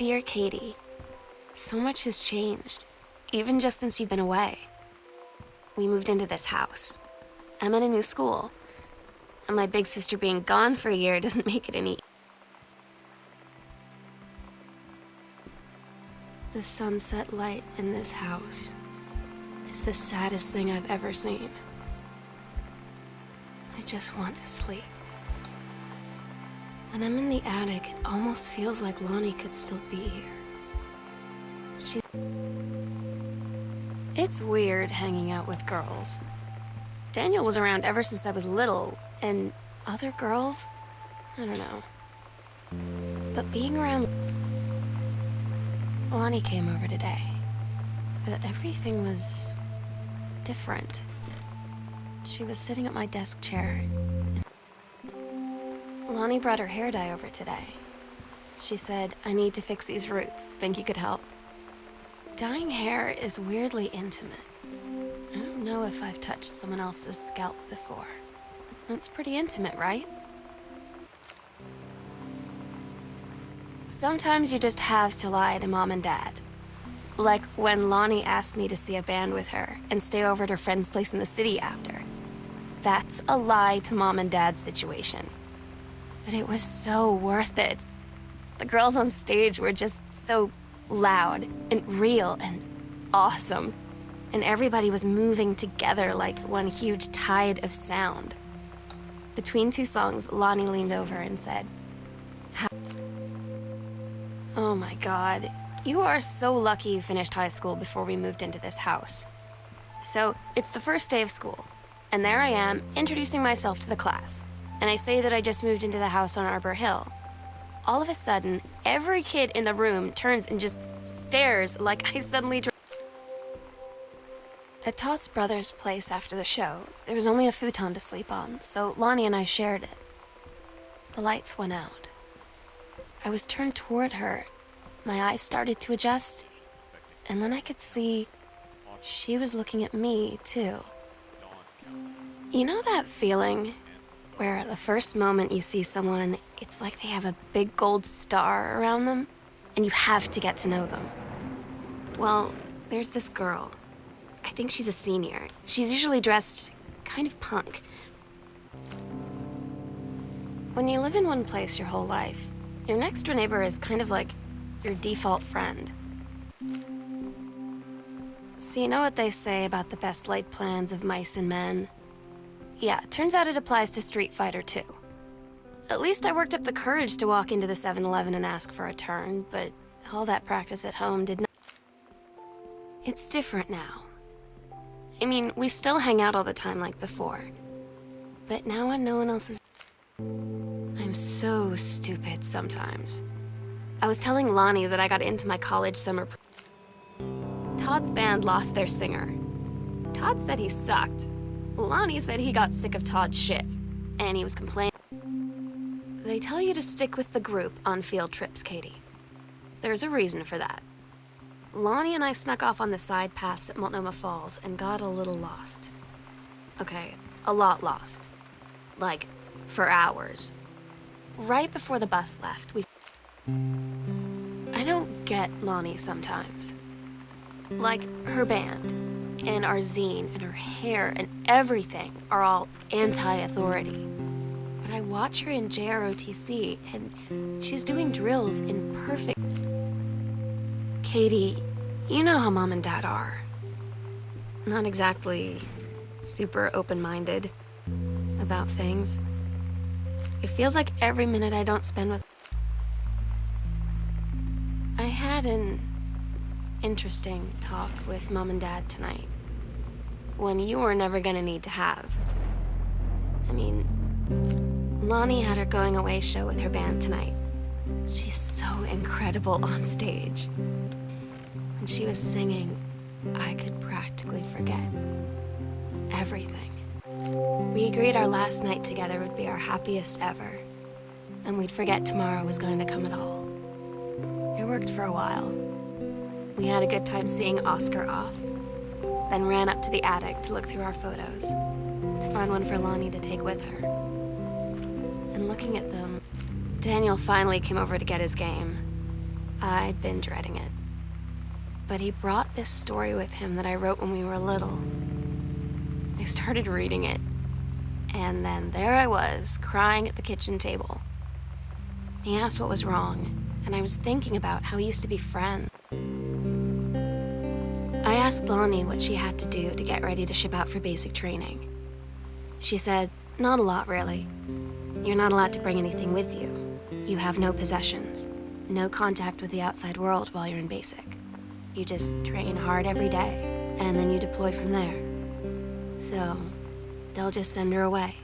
Dear Katie, so much has changed, even just since you've been away. We moved into this house. I'm in a new school, and my big sister being gone for a year doesn't make it any. The sunset light in this house is the saddest thing I've ever seen. I just want to sleep. When I'm in the attic, it almost feels like Lonnie could still be here. It's weird hanging out with girls. Daniel was around ever since I was little, and other girls? I don't know. But being around... Lonnie came over today, but everything was different. She was sitting at my desk chair. Lonnie brought her hair dye over today. She said, "I need to fix these roots. Think you could help?" Dyeing hair is weirdly intimate. I don't know if I've touched someone else's scalp before. That's pretty intimate, right? Sometimes you just have to lie to Mom and Dad. Like when Lonnie asked me to see a band with her and stay over at her friend's place in the city after. That's a lie to Mom and Dad's situation. But it was so worth it. The girls on stage were just so loud and real and awesome. And everybody was moving together like one huge tide of sound. Between two songs, Lonnie leaned over and said, "Oh my God, you are so lucky you finished high school before we moved into this house." So it's the first day of school, and there I am introducing myself to the class. And I say that I just moved into the house on Arbor Hill. All of a sudden, every kid in the room turns and just stares like I suddenly... At Todd's brother's place after the show, there was only a futon to sleep on, so Lonnie and I shared it. The lights went out. I was turned toward her. My eyes started to adjust, and then I could see she was looking at me, too. You know that feeling where the first moment you see someone, it's like they have a big gold star around them, and you have to get to know them? Well, there's this girl. I think she's a senior. She's usually dressed kind of punk. When you live in one place your whole life, your next door neighbor is kind of like your default friend. So you know what they say about the best laid plans of mice and men? Yeah, turns out it applies to Street Fighter too. At least I worked up the courage to walk into the 7-Eleven and ask for a turn, but all that practice at home did not... It's different now. I mean, we still hang out all the time like before. But now when no one else is... I'm so stupid sometimes. I was telling Lonnie that I got into my college summer... Todd's band lost their singer. Todd said he sucked. Lonnie said he got sick of Todd's shit, and he was complaining. They tell you to stick with the group on field trips, Katie. There's a reason for that. Lonnie and I snuck off on the side paths at Multnomah Falls and got a little lost. Okay, a lot lost. Like, for hours. Right before the bus left, I don't get Lonnie sometimes. Like, her band, and our zine, and her hair, and everything are all anti-authority. But I watch her in JROTC, and she's doing drills in perfect... Katie, you know how Mom and Dad are. Not exactly super open-minded about things. It feels like every minute I don't spend with... I had an interesting talk with Mom and Dad tonight. One you were never gonna need to have. I mean, Lonnie had her going away show with her band tonight. She's so incredible on stage. When she was singing, I could practically forget everything. We agreed our last night together would be our happiest ever, and we'd forget tomorrow was going to come at all. It worked for a while. We had a good time seeing Oscar off, then ran up to the attic to look through our photos, to find one for Lonnie to take with her. And looking at them, Daniel finally came over to get his game. I'd been dreading it. But he brought this story with him that I wrote when we were little. I started reading it, and then there I was, crying at the kitchen table. He asked what was wrong, and I was thinking about how we used to be friends. I asked Lonnie what she had to do to get ready to ship out for basic training. She said, not a lot, really. You're not allowed to bring anything with you. You have no possessions, no contact with the outside world while you're in basic. You just train hard every day, and then you deploy from there. So, they'll just send her away.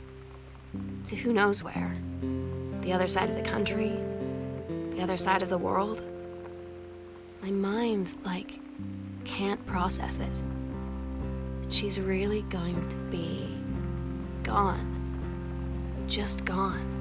To who knows where. The other side of the country, the other side of the world. My mind, can't process it. That she's really going to be gone. Just gone.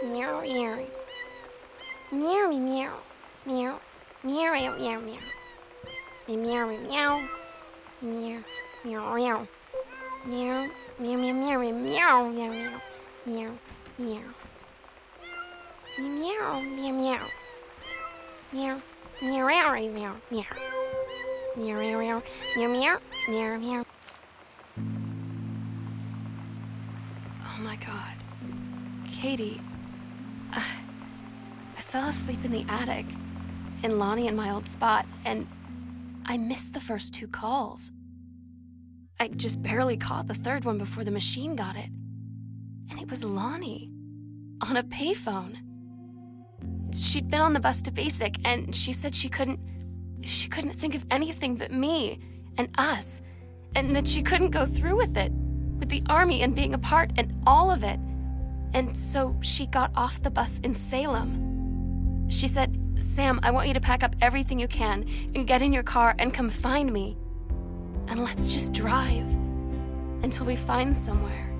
Meow, meow. Meow, meow. Meow. Meow, meow, meow, meow. Meow, meow, meow. Meow, meow, meow. Meow, meow, meow, meow, meow, meow, meow. Meow, meow. Meow, meow, meow. Meow, meow, meow, meow, meow. Meow, meow, meow, meow, meow, meow, meow. Oh my God. Katie, I fell asleep in the attic, in Lonnie and my old spot, and I missed the first 2 calls. I just barely caught the third one before the machine got it. And it was Lonnie, on a payphone. She'd been on the bus to basic, and she said she couldn't think of anything but me and us, and that she couldn't go through with it, with the Army and being apart and all of it. And so she got off the bus in Salem. She said, Sam, I want you to pack up everything you can and get in your car and come find me. And let's just drive until we find somewhere.